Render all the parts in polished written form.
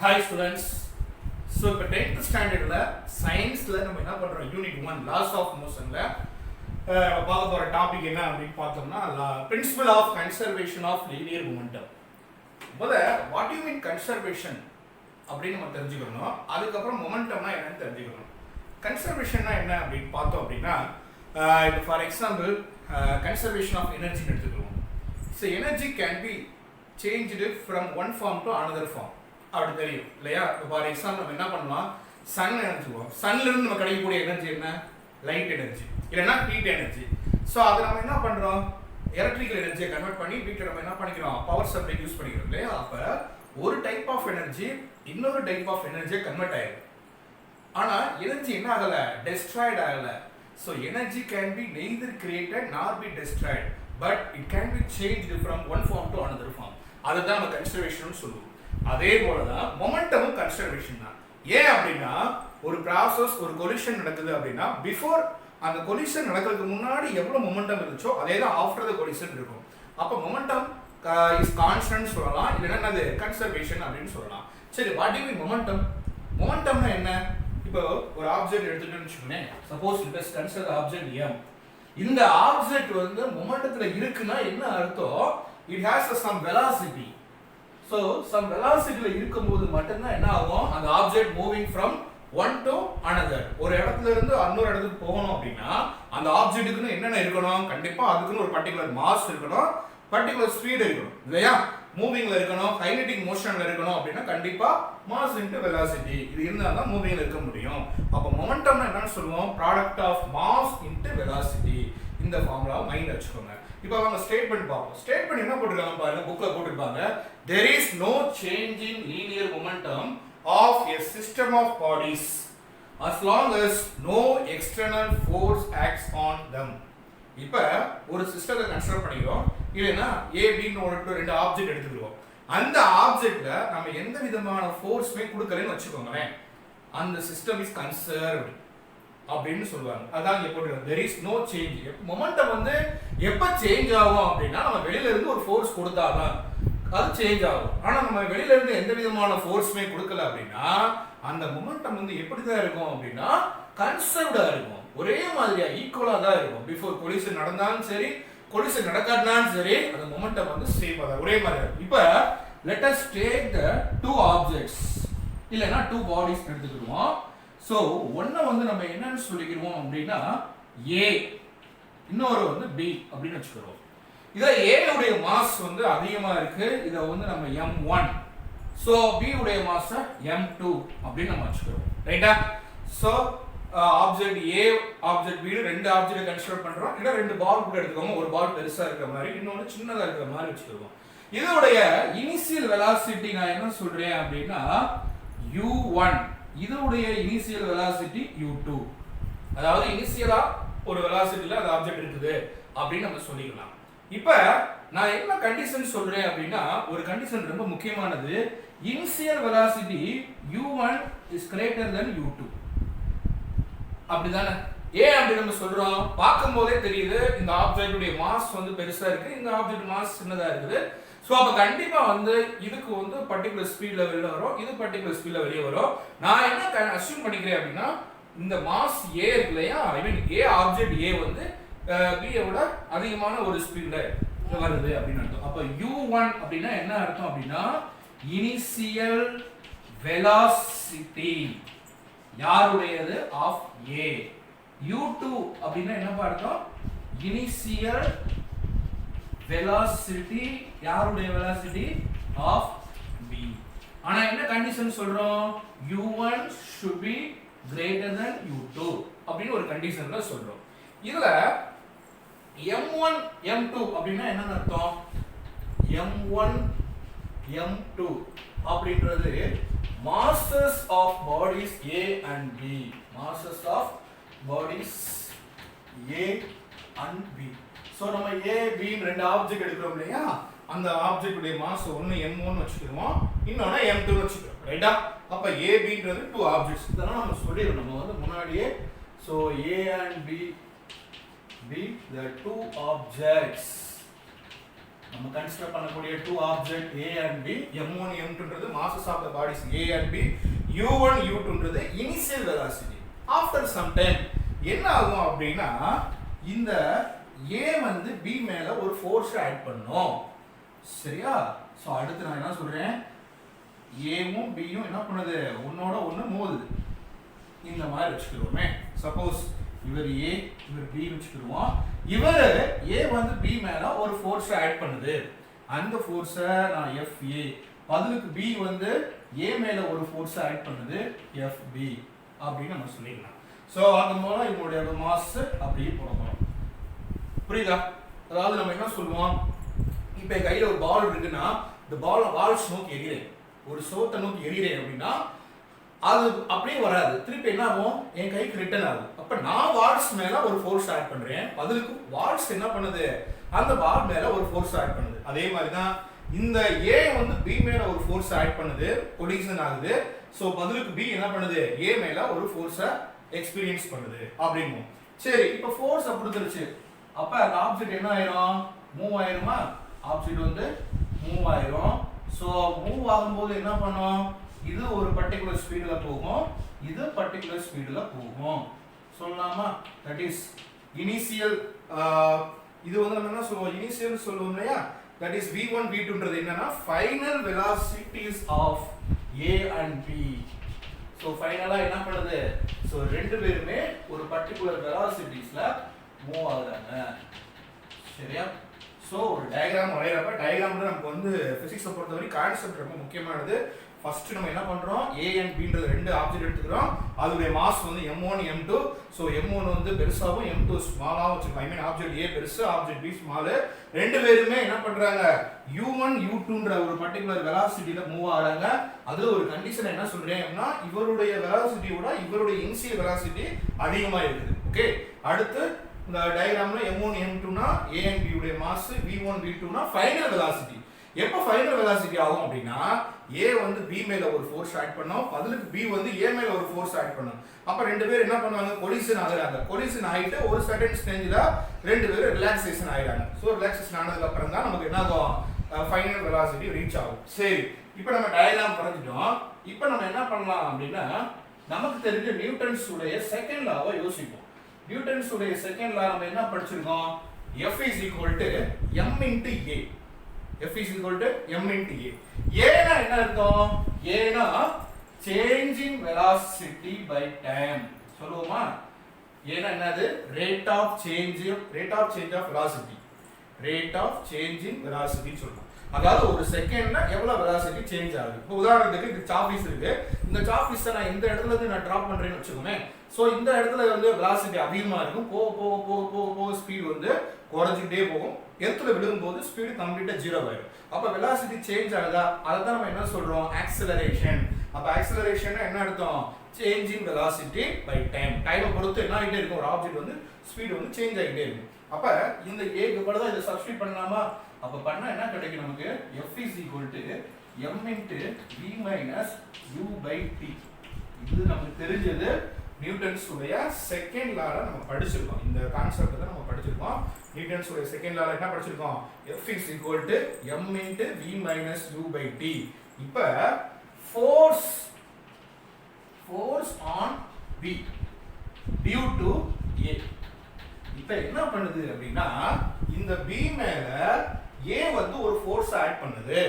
Hi students. So இப்போ 10th ஸ்டாண்டர்ட்ல சயின்ஸ்ல நம்ம என்ன பண்றோம் யூனிட் 1 லாஸ் ஆஃப் மோஷன்ல பார்க்க போற டாபிக் என்ன அப்படின்னு பார்த்தோம்னா principle of conservation of linear momentum. What you mean conservation அப்படின்னு நம்ம தெரிஞ்சுக்கணும். அதுக்கப்புறம் மொமெண்டம்னா என்னன்னு தெரிஞ்சுக்கணும். கன்சர்வேஷன்னா என்ன அப்படின்னு பார்த்தோம் அப்படின்னா இப்போ for example conservation of energy எடுத்துக்கிறோம். So energy can be changed from one form to another form. அப்படி தெரியும் இல்லையா? இப்போ ஃபார் எக்ஸாம்பிள் நம்ம என்ன பண்ணலாம், சன் எடுத்துக்குவோம். சன்லேருந்து நம்ம கிடைக்கக்கூடிய எனர்ஜி என்ன? லைட் எனர்ஜி இல்லைன்னா ஹீட் எனர்ஜி. ஸோ அதை நம்ம என்ன பண்ணுறோம், எலக்ட்ரிக்கல் எனர்ஜியை கன்வெர்ட் பண்ணி வீட்டில் நம்ம என்ன பண்ணிக்கிறோம், பவர் சப்ளை யூஸ் பண்ணிக்கிறோம் இல்லையா? அப்போ ஒரு டைப் ஆஃப் எனர்ஜி இன்னொரு டைப் ஆஃப் எனர்ஜியை கன்வெர்ட் ஆகிடும். ஆனால் எனர்ஜி என்ன ஆகலை, டெஸ்ட்ராய்ட் ஆகலை. So energy can be neither created nor be destroyed, but it can be changed from one form to another form. அதை தான் நம்ம கன்சர்வேஷன் சொல்லுவோம். அதே போலதான் மொமெண்டமும் கன்சர்வேஷன் தான். ஏன் அப்படின்னா ஒரு ப்ராசஸ், ஒரு கொலிஷன் நடக்குது அப்படின்னா பிஃபோர் அந்த கொலிஷன் நடக்கிறதுக்கு முன்னாடி எவ்வளவு மொமெண்டம் இருந்துச்சோ அதே தான் ஆஃப்டர் த கொலிஷன் இருக்கும். அப்போ மொமெண்டம் இஸ் கான்ஸ்டன்ட் சொல்லலாம், இல்லைன்னா அது கன்சர்வேஷன் அப்படின்னு சொல்லலாம். சரி, வாட் யூ மீன் மொமெண்டம்? மொமெண்டம்னா என்ன? இப்போ ஒரு ஆப்ஜெக்ட் எடுத்துட்டோம்னு வச்சுக்கோங்களேன். Suppose it is consider object M. இந்த ஆப்ஜெக்ட் வந்து மொமெண்டத்துல இருக்குன்னா என்ன அர்த்தம்? It has some velocity. So some velocity இருக்கும்போது மட்டும்தான் என்ன ஆகும், அந்த object moving from one to another. ஒரு இடத்துல இருந்து இன்னொரு இடத்துக்கு போகணும் அப்படின்னா அந்த ஆப்ஜெக்ட்டுக்குன்னு என்னென்ன இருக்கணும், கண்டிப்பா அதுக்குன்னு ஒரு பர்டிகுலர் மாஸ் இருக்கணும், பர்டிகுலர் ஸ்பீடு இருக்கணும் இல்லையா? மூவிங்ல இருக்கணும், கைனெட்டிக் மோஷன்ல இருக்கணும் அப்படின்னா கண்டிப்பா மாஸ் இன்டு வெலாசிட்டி இது இருந்தால் தான் மூவிங்ல இருக்க முடியும். அப்போ மொமெண்டம்னா என்னன்னு சொல்லுவோம், product of mass into velocity. இந்த ஃபார்முலா மைண்ட் வச்சுக்கோங்க. இப்போ அவங்க ஸ்டேட்மெண்ட் பார்ப்போம். ஸ்டேட்மெண்ட் என்ன போட்டுருக்காங்க பாருங்க, புக்ல போட்டுருப்பாங்க. There is no change in linear momentum of a system of bodies as long as no external force acts on them. இப்ப ஒரு சிஸ்டத்தை கன்சிடர் பண்ணிக்கிறோம். இல்லைன்னா A B ன்னு ரெண்டு ஆப்ஜெக்ட் எடுத்துக்கிறோம். அந்த ஆப்ஜெக்ட்ல நம்ம எந்த விதமான ஃபோர்ஸ்மே கொடுக்கலன்னு வச்சுக்கோங்களேன், அந்த சிஸ்டம் இஸ் கன்சர்வ்ட் அப்படின்னு சொல்லுவாங்க. அதான் இங்க போட்டுருக்காங்க. there is no change. Momentum வந்து எப்ப சேஞ்ச் ஆகும் அப்படின்னா நம்ம வெளியில இருந்து ஒரு ஃபோர்ஸ் கொடுத்தாதான் அது சேஞ்ச் ஆகும். ஆனா நம்ம வெளியில இருந்து எந்த விதமான ஃபோர்ஸ்மே கொடுக்கல அப்படின்னா அந்த மொமெண்டம் வந்து எப்படி தான் இருக்கும் அப்படின்னா கன்சர்வ்டா இருக்கும், ஒரே மாதிரியா ஈக்குவலா தான் இருக்கும். பிஃபோர் கொலிஷன் நடந்தாலும் சரி, கொலிஷன் நடக்காட்டினாலும் சரி, அந்த மொமெண்டம் வந்து சேமா தான், ஒரே மாதிரி இருக்கும். இப்போ let us take the two objects இல்லனா two bodies எடுத்துக்கிடுவோம். சோ ஒண்ணு வந்து நம்ம என்னன்னு சொல்லிக்கிறோம் அப்படின்னா A, இன்னொரு வந்து B அப்படின்னு வச்சுக்கிறோம். இத A உடைய மாஸ் வந்து அதிகமா இருக்கு, இத வந்து நம்ம M1. சோ B உடைய மாஸ் M2 அப்படின்னு நம்ம வச்சுக்கிறோம். ரைட்டா? So object A, object B ரெண்டு ஆப்ஜெக்ட் கன்சிடர் பண்றோம். இல்ல ரெண்டு பால் கூட எடுத்துக்கோங்க, ஒரு பால் பெருசா இருக்கிற மாதிரி, இன்னொரு சின்னதா இருக்கிற மாதிரி வச்சுக்கிறோம். இதோடைய இனிஷியல் வெலாசிட்டி நான் என்ன சொல்றேன் அப்படின்னா U1. இதோடைய இனிஷியல் வெலாசிட்டி U2. அதாவது இனிஷியலா ஒரு வெலாசிட்டில அந்த ஆப்ஜெக்ட் இருக்குது அப்படின்னு நம்ம சொல்லிக்கலாம். இப்போ நான் என்ன கண்டிஷன் சொல்றேன் அப்படின்னா ஒரு கண்டிஷன் ரொம்ப முக்கியமானது. Initial velocity U1 is greater than U2. அப்படிதானே? ஏன் அப்படி நம்ம சொல்றோம், பார்க்கும்போதே தெரியுது இந்த ஆப்ஜெக்ட் உடைய மாஸ் வந்து பெருசா இருக்கு, இந்த ஆப்ஜெக்ட் மாஸ் சின்னதா இருக்குது. சோ அப்ப கண்டிப்பா வந்து இதுக்கு வந்து பர்టిక్యులர் ஸ்பீட்ல வெளிய வரும், இது பர்టిక్యులர் ஸ்பீட்ல வெளிய வரும். நான் என்ன அஸ்யூம் பண்ணிக்கிறேன் அப்படின்னா இந்த மாஸ் A இருக்கு இல்லையா, ஐ மீன் A ஆப்ஜெக்ட் A வந்து B விட அதிகமான ஒரு ஸ்பீட்ல வருது அப்படின்னு அர்த்தம். அப்ப U1 அப்படினா என்ன அர்த்தம் அப்படின்னா இனிஷியல் வெலாசிட்டி யாருடையது ஆஃப் A. U2 அப்படினா என்ன அர்த்தம், இனிஷியல் velocity யாருடைய velocity of B. ஆனா என்ன கண்டிஷன் சொல்றோம், U1 should be greater than U2 அப்படினு ஒரு கண்டிஷன்ல சொல்றோம். இதுல M1 M2 அப்படினா என்ன அர்த்தம், M1 M2 அப்படின்றது masses of bodies A and B. masses of bodies A and B. So நம்ம A B ரெண்டு ஆப்ஜெக்ட் எடுக்கிறோம் இல்லையா, அந்த ஆப்ஜெக்ட் உடைய மாஸ் ஒன்னு M1 வச்சுக்கிறோம், இன்னொன்னு M2 வச்சுக்கிறோம். ரைட்டா? அப்ப A B ன்றது two ஆப்ஜெக்ட்ஸ். இதெல்லாம் நம்ம சொல்லிரோம் நம்ம வந்து முன்னாடியே. So A and B the two objects நம்ம கன்சிடர் பண்ணக்கூடிய two object A and B, M1 M2ன்றது masses of the bodies A and B, U1 U2ன்றது initial velocity. After some time என்ன ஆகும் அப்படின்னா இந்த A வந்து B மேல ஒரு ஃபோர்ஸ் ஆட் பண்ணும். சரியா? சோ அடுத்து நான் என்ன சொல்றேன், Aவும் Bயும் என்ன பண்ணுது, ஒன்னோட ஒன்னு மோதுது. இந்த மாதிரி வச்சுக்கிறோமே. சப்போஸ் இவர் A இவர் B வச்சுக்கிறோம். இவர் A வந்து B மேல ஒரு ஃபோர்ஸ் ஆட் பண்ணுது. அந்த ஃபோர்ஸை நான் FA, பதிலுக்கு B வந்து A மேல ஒரு ஃபோர்ஸ் ஆட் பண்ணுது FB அப்படின்னு நம்ம சொல்லிடலாம். சோ அது மூலம் இவங்களுடைய மாஸ் அப்படியே போடணும். புரியுதா? அதாவது நம்ம என்ன சொல்லுவோம், இப்போ கையில ஒரு பால் இருக்குன்னா இந்த பால்ஸ் நோக்கி எறிகிறேன், ஒரு சோத்தை நோக்கி எறிகிறேன் அப்படின்னா அது அப்படியே வராது, திருப்பி என்ன ஆகும், என் கைக்கு ரிட்டர்ன் ஆகும். அப்ப நான் வால்ஸ் மேல ஒரு ஃபோர்ஸ் ஆட் பண்றேன், பதிலுக்கு வால்ஸ் என்ன பண்ணுது, அந்த பால் மேல ஒரு ஃபோர்ஸ் ஆட் பண்ணுது. அதே மாதிரி தான் இந்த A வந்து B மேல ஒரு ஃபோர்ஸ் ஆட் பண்ணுது, கொலிஷன் ஆகுது. சோ பதிலுக்கு B என்ன பண்ணுது, A மேல ஒரு ஃபோர்ஸை எக்ஸ்பீரியன்ஸ் பண்ணுது அப்படின்னு. சரி, இப்போ ஃபோர்ஸ் கொடுத்துருச்சு, அப்ப அந்த ஆப்ஜெக்ட் என்ன ஆயிரும், மூவ் ஆயிருமா? ஆப்ஜெக்ட் வந்து மூவ் ஆயிரும். சோ மூவ் ஆகும்போது என்ன பண்ணும், இது ஒரு பர்టిక్యులர் ஸ்பீடுல போகும், இது பர்టిక్యులர் ஸ்பீடுல போகும் சொல்லலாமா? That is initial. இது வந்து நம்ம என்ன சொல்லுவோம், இனிஷியல் சொல்லுவோம் இல்லையா? தட் இஸ் v1 v2ன்றது என்னன்னா final velocities of A and B. So ஃபைனலா என்ன பண்ணுது, சோ ரெண்டு பேருமே ஒரு பர்టిక్యులர் velocitiesல மூவ் ஆகுறாங்க. சரியா? சோ ஒரு டயகிராம் வரையறப்ப டயகிராம்ல நமக்கு வந்து பிசிக்ஸை பொறுத்தவரை கான்செப்ட் ரொம்ப முக்கியமானது. ஃபர்ஸ்ட் நம்ம என்ன பண்றோம், A and Bன்றது ரெண்டு ஆப்ஜெக்ட் எடுத்துக்கிறோம், அதோட மாஸ் வந்து m1 m2. சோ m1 வந்து பெருசாவும் m2 ஸ்மாலாவும் வச்சுக்கலாம். ஐ மீன் ஆப்ஜெக்ட் A பெருசு, ஆப்ஜெக்ட் B ஸ்மால். ரெண்டு பேருமே என்ன பண்றாங்க, u1 u2ன்ற ஒரு பர்టిక్యులர் வெலாசிட்டில மூவ் ஆறாங்க. அதுல ஒரு கண்டிஷன் என்ன சொல்றேன் அப்படினா இவருடைய வெலாசிட்டியோட இவருடைய இனிஷியல் வெலாசிட்டி அதிகமா இருக்குது. ஓகே, அடுத்து இந்த டயகிராம்ல m1 m2னா A and B உடைய மாஸ், v1 v2னா ஃபைனல் வெலாசிட்டி. எப்ப ஃபைனல் வெலாசிட்டி ஆகும் அப்படினா A வந்து B மேல ஒரு ஃபோர்ஸ் ஆட் பண்ணும், பதிலுக்கு B வந்து A மேல ஒரு ஃபோர்ஸ் ஆட் பண்ணும். அப்ப ரெண்டு பேர் என்ன பண்ணுவாங்க, கொலிஷன் ஆகுறாங்க. கொலிஷன் ஆயிட்டு ஒரு சர்டன் ஸ்டேஜ்ல ரெண்டு பேரும் ரிலாக்சேஷன் ஆயிராங்க. சோ ரிலாக்சேஷன் ஆனதுக்கு அப்புறம் தான் நமக்கு என்ன ஆகும், ஃபைனல் வெலாசிட்டி ரீச் ஆகும். சரி, இப்போ நம்ம டயகிராம் வரைஞ்சிட்டோம். இப்போ நம்ம என்ன பண்ணலாம் அப்படினா நமக்கு தெரிஞ்ச நியூட்டன்ஸ் உடைய செகண்ட் லாவை யோசிப்போம். நியூட்டன்ஸ் உடைய செகண்ட் லா நம்ம என்ன படிச்சிருக்கோம், F is equal to m into A. F is equal to m into A. ஏனா என்ன அர்த்தம், ஏனா change in velocity by time சொல்லுவோமா? ஏனா என்னது, rate of change of velocity, rate of change in velocity சொல்றோம். அதாவது ஒரு செகண்ட்ல எவ்வளவு velocity சேஞ்ச் ஆகுது. இப்போ உதாரணத்துக்கு இந்த சாப்பீஸ் இருக்கு, இந்த சாப்பீஸை நான் இந்த இடத்துல இருந்து நான் டிராப் பண்றேன்னு வச்சுக்கோமே. சோ இந்த இடத்துல வந்து velocity அதிகமா இருக்கும், போக ஸ்பீட் வந்து குறைஞ்சிட்டே போகும். எர்த்ல விழும்போது ஸ்பீட் கம்ப்ளீட்டா ஜீரோ ஆயிடும். அப்ப velocity சேஞ்ச் ஆகுதா, அதை தான் நம்ம என்ன சொல்றோம், ஆக்ஸலரேஷன். அப்ப ஆக்ஸலரேஷன் என்ன அர்த்தம், change in velocity by time. டைமை பொறுத்து என்ன ஆகிட்டே இருக்கும், ஒரு ஆப்ஜெக்ட் வந்து ஸ்பீட் வந்து சேஞ்ச் ஆகிட்டே இருக்கும். அப்ப இந்த A க்கு பதிலா இத சப்ஸ்டிட்யூட் பண்ணலாமா? அப்ப பண்ணா என்ன கிடைக்கும் நமக்கு, F is equal to m into v minus u by t. இது நமக்கு தெரிஞ்சது நியூட்டன்ஸ் உடைய செகண்ட் லால நம்ம படிச்சிருக்கோம். இந்த கான்செப்ட் தான் நம்ம படிச்சிருக்கோம். நியூட்டன்ஸ் உடைய செகண்ட் லால என்ன படிச்சிருக்கோம், F is equal to m into v minus u by t. இப்ப force on B due to A. இப்ப என்ன பண்ணுது அப்படின்னா இந்த B மேல A வந்து ஒரு ஃபோர்ஸ் ஆட் பண்ணுது,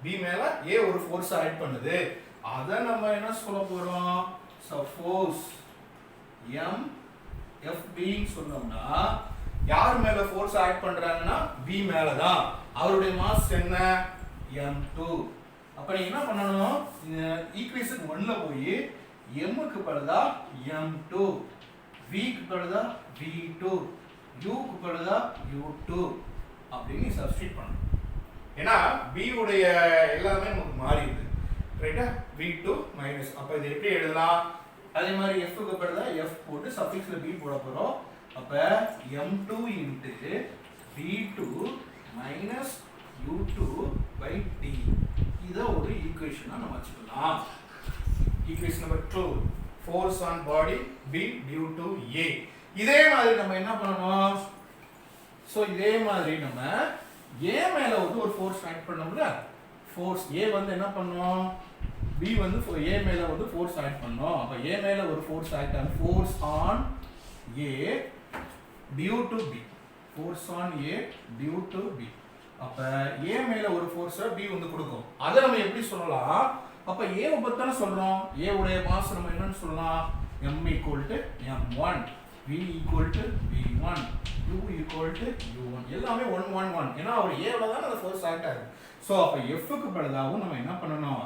B மேல A ஒரு ஃபோர்ஸ் ஆட் பண்ணுது. அத நம்ம என்ன சொல்ல போறோம், ஃபோர்ஸ் m FB சொன்னோம்னா யார் மேல ஃபோர்ஸ் ஆட் பண்றாங்கன்னா B மேல தான். அவருடைய மாஸ் என்ன, m2. அப்ப நீங்க என்ன பண்ணணும், ஈக்குவேஷன் 1ல போய் m க்கு பதிலா m2, v க்கு பதிலா v2, u க்கு பதிலா u2 அப்படி சப்ஸ்டிட்யூட் பண்ணணும். ஏன்னா b உடைய எல்லாமே நமக்கு மாறிடுது, ரைட்டா? v2 minus. அப்ப இது எப்படி எழுதலாம், அதே மாதிரி f க்கு பதிலா f போட்டு சஃபிக்ஸ்ல b போட போறோம். அப்ப m2 into v2 minus u2 by t. இத ஒரு ஈக்குவேஷனா நம்ம வச்சுக்கலாம். Equation number 2, force on body B due to A. இதே மாதிரி நம்ம என்ன பண்ணணும், சோ இதே மாதிரி நம்ம A மேல வந்து ஒரு ஃபோர்ஸ் ஆக்ட் பண்ணோம்ல, ஃபோர்ஸ் A வந்து என்ன பண்ணும், B வந்து A மேல வந்து ஃபோர்ஸ் ஆக்ட் பண்ணும். அப்ப A மேல ஒரு ஃபோர்ஸ் ஆக்ட் ஆகும், force on A due to B, force on A due to B. அப்ப A மேல ஒரு ஃபோர்ஸை B வந்து கொடுக்கும். அதை நம்ம எப்படி சொல்லலாம்? அப்ப A வை பத்தி தான சொல்றோம். A உடைய மாஸ் நம்ம என்னன்னு சொல்லலாம்? M equal to M1, V equal to V1, U equal to U1. எல்லாமே 1 1 1. ஏன்னா அவர் A ல தான் அந்த ஃபோர்ஸ் ஆக்ட் ஆகுது. சோ அப்ப F க்கு பதிலாவும் நம்ம என்ன பண்ணனும்?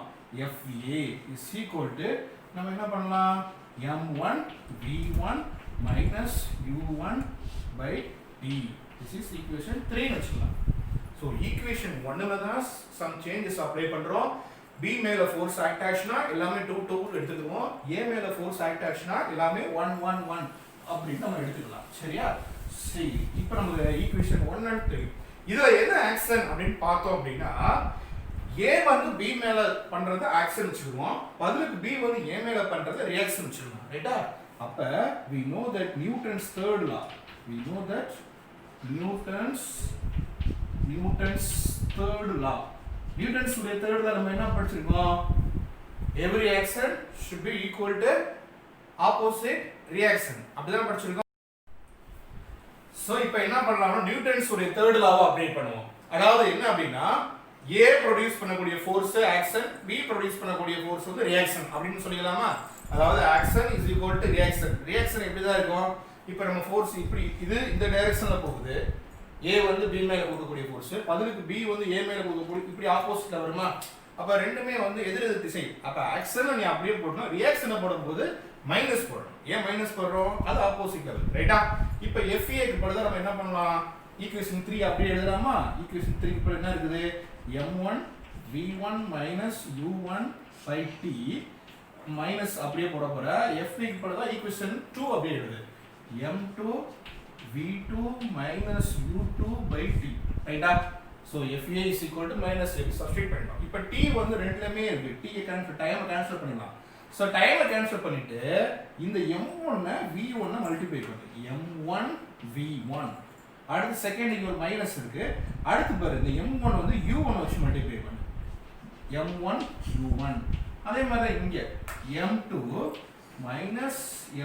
FA is equal to நம்ம என்ன பண்ணலாம்? M1 V1 minus U1 by D. This is equation 3 னு வச்சுக்கலாம். So equation 1 ல தான் some changes apply பண்றோம். B மேல ஃபோர்ஸ் ஆக்ட் ஆச்சுனா எல்லாமே 2 2 எடுத்துக்குவோம். A மேல ஃபோர்ஸ் ஆக்ட் ஆச்சுனா எல்லாமே 1 1 1 அப்படி நம்ம எடுத்துக்கலாம். சரியா? சரி. இப்போ நம்ம ஈக்குவேஷன் 1 and 3 இதுல என்ன ஆக்ஷன் அப்படினு பார்த்தோம் அப்படினா A வந்து B மேல பண்றது ஆக்ஷன் வச்சுக்குவோம். பதிலுக்கு B வந்து A மேல பண்றது ரியாக்ஷன் வச்சுக்குவோம். ரைட்டா? அப்ப we know that Newton's third law. We know that Newton's third law. Newton's third law நம்ம என்ன படிச்சிருக்கோம்? Every action should be equal to opposite reaction. அப்படிதான் படிச்சிருக்கோம். சோ இப்போ என்ன பண்ணலாம்னா நியூட்டன்ஸ் உடைய third law அப்ளை பண்ணுவோம். அதாவது என்ன அப்படினா A ப்ரொடியூஸ் பண்ணக்கூடிய ஃபோர்ஸ் ஆக்ஷன், B ப்ரொடியூஸ் பண்ணக்கூடிய ஃபோர்ஸ் வந்து ரியாக்ஷன் அப்படினு சொல்லிடலாமா? அதாவது action is equal to reaction. Reaction எப்படி தான் இருக்கும்? இப்போ நம்ம ஃபோர்ஸ் இப்படி இது இந்த டைரக்ஷன்ல போகுது. A வந்து B மேல கொடுக்கக்கூடிய ஃபோர்ஸ், பதிலுக்கு B வந்து A மேல கொடுக்கக்கூடிய இப்படி ஆப்போசிட்ல வருமா? அப்ப ரெண்டுமே வந்து எதிரெதிர் திசை. அப்ப ஆக்ஷனை நீ அப்படியே போடணும், ரியாக்ஷனை போடும்போது மைனஸ் போடணும். ஏன் மைனஸ் போடுறோம்? அது ஆப்போசிட் வருது. ரைட்டா? இப்போ FA க்கு பதிலா நம்ம என்ன பண்ணலாம்? ஈக்குவேஷன் 3 அப்படியே எழுதலாமா? ஈக்குவேஷன் 3 க்கு என்ன இருக்குது? M1 V1 minus U1 by T minus அப்படியே போட போற. FA க்கு பதிலா ஈக்குவேஷன் 2 அப்படியே எழுது. M2 V2 minus U2 by T. ரைட்டா? So FA is equal to minus A. Substitute பண்ணலாம். இப்போ T வந்து ரெண்டுலயுமே இருக்கு. T கேன்சல், டைமை கேன்சல் பண்ணிடலாம். சோ டைமை கேன்சல் பண்ணிட்டு இந்த M1 ன V1 ன மல்டிப்ளை பண்ணு. M1 V1. அடுத்து செகண்ட் இங்க ஒரு மைனஸ் இருக்கு. அடுத்து பாரு இந்த M1 வந்து U1 வச்சு மல்டிப்ளை பண்ணு. M1 U1. அதே மாதிரி இங்க M2 minus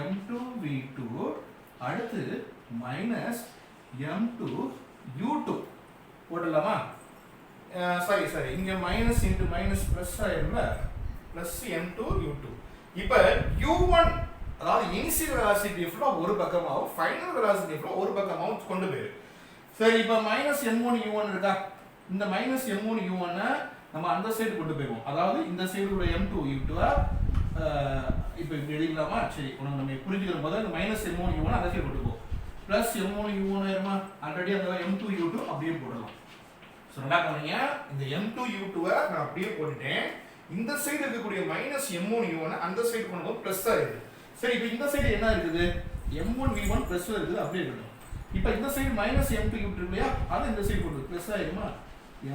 M2 V2 அடுத்து மைனஸ் M2 U2 போடலாமா? சரி இங்க மைனஸ் இன்டு மைனஸ் பிளஸ் ஆயிரும்ல, பிளஸ் M2 U2. இப்போ U1 அதாவது இனிஷியல் வெலாசிட்டி ஃபுல்லா ஒரு பக்கமாவும் ஃபைனல் வெலாசிட்டி ஃபுல்லா ஒரு பக்கமாவும் கொண்டு போயிரு. சரி இப்போ மைனஸ் M1 U1 இருக்கா? இந்த மைனஸ் M1 U1 நம்ம அந்த சைடு கொண்டு போயிடுவோம். அதாவது இந்த சைடு உள்ள M2 U2 இப்போ இப்படி எழுதிக்கலாமா? சரி உனக்கு நம்ம புரிஞ்சுக்கிற போது இந்த மைனஸ் M1 U1 அந்த சைடு கொண்டு போ. பிளஸ் M1 U1 ஆயிருமா? ஆல்ரெடி அந்த M2 U2 அப்படியே போடலாம். சோ என்ன பண்ணுங்க, இந்த M2 U2 நான் அப்படியே போட்டுட்டேன். இந்த சைடு இருக்கக்கூடிய மைனஸ் M1 U1 அந்த சைடு கொண்டு போய் பிளஸ் ஆயிடுது. சரி இப்போ இந்த சைடு என்ன இருக்குது? M1 V1 பிளஸ் இருக்குது, அப்படியே இருக்கட்டும். இப்போ இந்த சைடு மைனஸ் M2 U2 இருக்கு இல்லையா? அது இந்த சைடு கொண்டு பிளஸ் ஆயிருமா?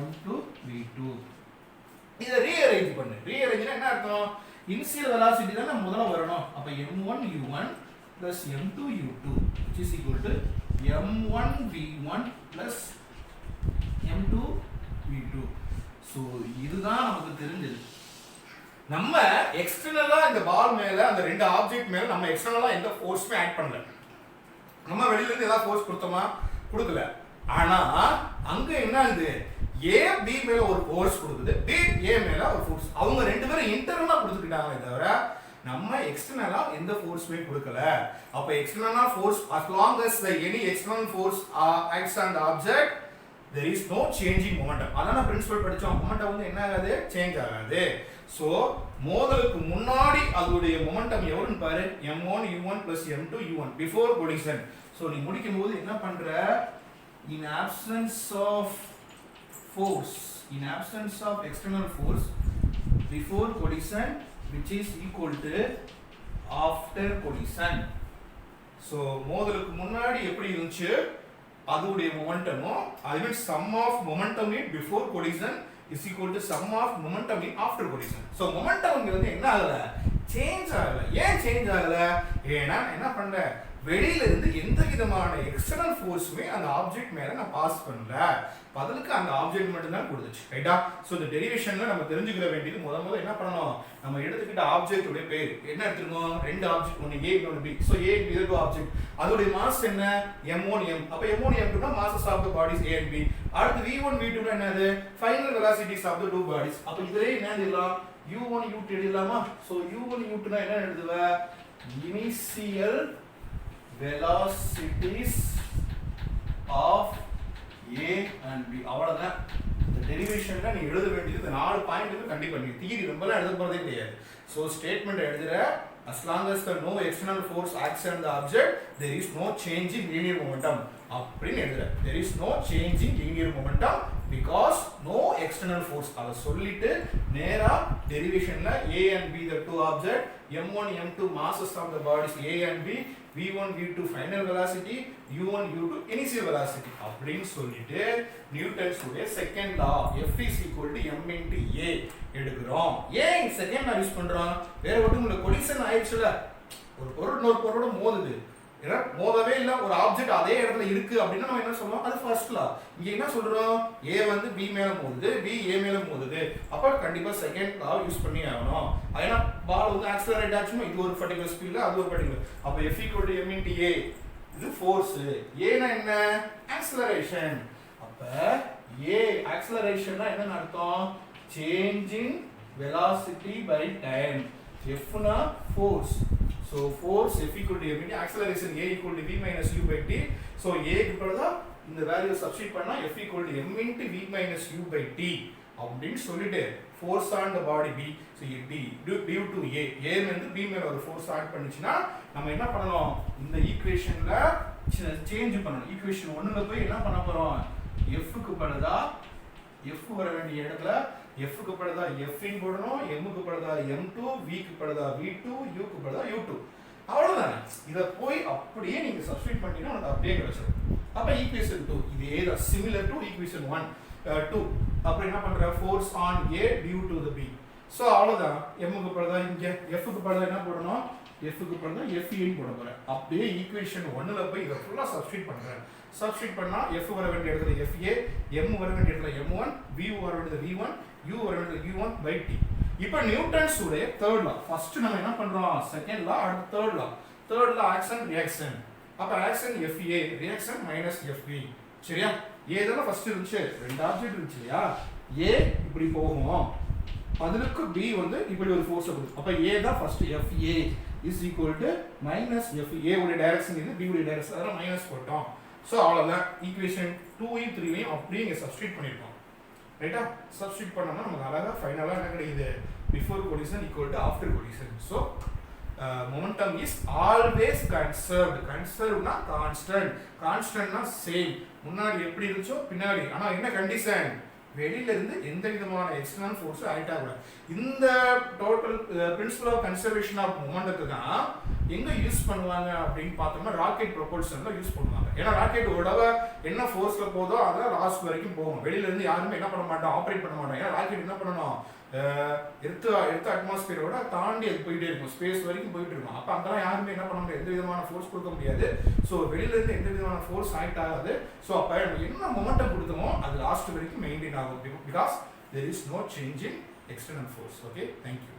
M2 V2. இதை ரீஅரேஞ்ச் பண்ணு. ரீஅரேஞ்ச்னா என்ன அர்த்தம்? இனிஷியல் வெலாசிட்டி தான முதல்ல வரணும். அப்ப M1 U1 plus M2 U2 which is equal to M1 V1 plus M2 V2. So இதுதான் நமக்கு தெரிஞ்சது. நம்ம எக்ஸ்டர்னலா இந்த பால் மேல அந்த ரெண்டு ஆப்ஜெக்ட் மேல நம்ம எக்ஸ்டர்னலா எந்த ஃபோர்ஸ்மே ஆட் பண்ணல. நம்ம வெளியில இருந்து ஏதாவது ஃபோர்ஸ் கொடுத்தோமா? கொடுக்கல. ஆனா அங்க என்ன ஆகுது? A B மேல ஒரு ஃபோர்ஸ் கொடுக்குது, B A மேல ஒரு ஃபோர்ஸ். அவங்க ரெண்டு பேரும் இன்டர்னலா கொடுத்துட்டாங்களே தவிர நம்ம எக்ஸ்டர்னலா எந்த ஃபோர்ஸ்மே கொடுக்கல. அப்ப எக்ஸ்டர்னலா force as long as the any external force acts on the object there is no changing momentum. அதான பிரின்சிபல் படிச்சோம். மொமெண்டம் வந்து என்ன ஆகாது? சேஞ்ச் ஆகாது. சோ மோதலுக்கு முன்னாடி அதோட மொமெண்டம் எவ்வளவுன்னு பாரு. M1 U1 M2 U1 before collision. So நீ முடிக்கும்போது என்ன பண்ற? In absence of force, in absence of external force before collision which is equal to after collision. So மோதலுக்கு முன்னாடி எப்படி இருந்துச்சு அதோட மொமெண்டமும், I mean sum of momentum in before collision is equal to sum of momentum in after collision. So momentum இங்க வந்து என்ன ஆகல? Change ஆகல. ஏன் சேஞ்ச் ஆகல? ஏன்னா என்ன பண்றேன், வெளியில இருந்து எந்த விதமான எக்ஸ்டர்னல் ஃபோர்ஸுமே அந்த ஆப்ஜெக்ட் மேல நான் பாஸ் பண்ணல. பதிலுக்கு அந்த ஆப்ஜெக்ட் மட்டும் தான் கொடுத்துச்சு. ரைட்டா? சோ இந்த டெரிவேஷன்ல நம்ம தெரிஞ்சுக்கிற வேண்டியது முதல்ல என்ன பண்ணணும், நம்ம எடுத்துக்கிட்ட ஆப்ஜெக்ட் உடைய பேர் என்ன எடுத்துக்கணும், ரெண்டு ஆப்ஜெக்ட், ஒன்னு A இன்னொன்னு B. So A and B two object, அதோட மாஸ் என்ன, m1 m. அப்ப m1 m2 னா masses of the bodies A and B. அடுத்து v1 v2 னா என்னது, final velocities of the two bodies. அப்ப இதுலயே என்ன எழுதலாம், u1 u2 எழுதலாமா? சோ u1 u2 னா என்ன எழுதுவ, initial velocities of A and B. அவ்வளவுதான். இந்த டெரிவேஷன்ல நீ எழுத வேண்டியது இந்த 4 பாயிண்ட் கண்டிப்பா. நீ தியரி ரொம்பலாம் எழுத போறதே கிடையாது. சோ ஸ்டேட்மென்ட் எழுதுற, as long as the no external force acts on the object, there is no change in linear momentum. அப்படின்னு எழுதுற. There is no change in linear momentum because no external force. அத சொல்லிட்டு நேரா டெரிவேஷன்ல A and B the two object, m1 m2 masses of the bodies A and B, v1 v2 final velocity, u1 u2 initial velocity அப்படின்னு சொல்லிட்டு Newton's உடைய second law F is equal to m into A எடுக்கிறோம். ஏன் second law use பண்றோம், வேற ஒண்ணும் இல்ல, collision ஆயிடுச்சுல, ஒரு பொருள் இன்னொரு பொருளோட மோதுது, ஏன்னா மோதவே இல்ல, ஒரு ஆப்ஜெக்ட் அதே இடத்துல இருக்கு அப்படின்னா நம்ம என்ன சொல்றோம், அது ஃபர்ஸ்ட் லா. இங்க என்ன சொல்றோம், A வந்து B மேல மோதுது, B A மேல மோதுது, அப்ப கண்டிப்பா செகண்ட் லா யூஸ் பண்ணி ஆகணும். ஏன்னா பால் வந்து ஆக்ஸலரேட் ஆச்சுமா, இது ஒரு பர்టిక్యులர் ஸ்பீட்ல, அது ஒரு பர்టిక్యులர். அப்ப F equal to m into A, இது ஃபோர்ஸ். A னா என்ன, ஆக்ஸலரேஷன். அப்ப A ஆக்ஸலரேஷன்னா என்ன அர்த்தம், change in velocity by time. F னா force. So force F equal to m into acceleration A equal to v minus u by t. So A க்கு பதிலா இந்த வேல்யூ சப்ஸ்டிட் பண்ணா F equal to m into v minus u by t அப்படினு சொல்லிட்டு force on the body B. So D due to A, A வந்து B மேல ஒரு force add பண்ணிச்சுனா நம்ம என்ன பண்ணனும், இந்த ஈக்குவேஷன்ல சேஞ்ச் பண்ணனும். ஈக்குவேஷன் 1ல போய் என்ன பண்ண போறோம், F க்கு பதிலா F வர வேண்டிய இடத்துல F க்கு பதிலா F இன் போடணும், M க்கு பதிலா M2, V க்கு பதிலா V2, U க்கு பதிலா U2. அவ்வளவுதான். இத போய் அப்படியே நீங்க சப்ஸ்டிட்யூட் பண்ணினா அது அப்படியே கிடைச்சிடும். அப்ப ஈக்குவேஷன் 2 இதே தான், சிமிலர் டு ஈக்குவேஷன் 1 2. அப்ப என்ன பண்ற, force on A due to the B. So அவ்வளவுதான். M க்கு பதிலா இங்க F க்கு பதிலா என்ன போடணும், F க்கு பதிலா F இன் போட போறேன். அப்படியே ஈக்குவேஷன் 1ல போய் இத ஃபுல்லா சப்ஸ்டிட்யூட் பண்றேன். சப்ஸ்டிட்யூட் பண்ணா F வர வேண்டிய இடத்துல FA, M வர வேண்டிய இடத்துல M1, V வர வேண்டியது V1, U வர வேண்டியது U1 by T. இப்போ நியூட்டன்ஸ் உடைய தேர்ட் லா, ஃபர்ஸ்ட் நம்ம என்ன பண்றோம், செகண்ட் லா, அடுத்து third law. Third law action reaction. அப்ப action FA, reaction minus FB. சரியா? A தான ஃபர்ஸ்ட் இருந்துச்சு, ரெண்டு ஆப்ஜெக்ட் இருந்துச்சு இல்லையா, A இப்படி போகும், அதுக்கு B வந்து இப்படி ஒரு ஃபோர்ஸ் கொடுக்கும். அப்ப A தான் first, FA is equal to minus FA. A உடைய டைரக்ஷன் இது, B உடைய டைரக்ஷன், அதனால மைனஸ் போட்டோம். சோ அவ்வளவுதான். ஈக்குவேஷன் 2 3 அப்படியே இங்க சப்ஸ்டிட்யூட் பண்ணிருக்கோம். ரைட்டா? சப்ஸ்டிட்யூட் பண்ணோம்னா நமக்கு அழகா ஃபைனலா என்ன கிடைக்குது, before collision equal to after collision. So momentum is always conserved. Conserved னா constant, constant னா same. முன்னாடி எப்படி இருந்துச்சோ பின்னாடி. ஆனா என்ன கண்டிஷன், வெளியில இருந்து எந்த விதமான எக்ஸ்டர்னல் ஃபோர்ஸ் ஆக்ட் ஆகல. இந்த total principle of conservation of மொமெண்டத்தை தான் எங்க யூஸ் பண்ணுவாங்க அப்படின்னு பார்த்தோம்னா ராக்கெட் ப்ரொபல்ஷன்ல யூஸ் பண்ணுவாங்க. ஏன்னா ராக்கெட் ஓடவ என்ன ஃபோர்ஸ்ல போதோ அத லாஸ்ட் வரைக்கும் போகும். வெளியில இருந்து யாருமே என்ன பண்ண மாட்டோம், ஆப்ரேட் பண்ண மாட்டோம். ஏன்னா ராக்கெட் என்ன பண்ணணும், எர்த் அட்மாஸ்பியரோட தாண்டி அது போயிட்டே இருக்கும், ஸ்பேஸ் வரைக்கும் போயிட்டு இருக்கும். அப்ப அங்கெல்லாம் யாருமே என்ன பண்ண முடியாது, எந்த விதமான ஃபோர்ஸ் கொடுக்க முடியாது. ஸோ வெளியில இருந்து எந்த விதமான ஃபோர்ஸ் ஆக்ட் ஆகாது. ஸோ அப்ப என்ன மொமெண்டம் கொடுத்தோமோ அது லாஸ்ட் வரைக்கும் மெயின்டைன் ஆகும். Because there is no change in external force. Okay, thank you.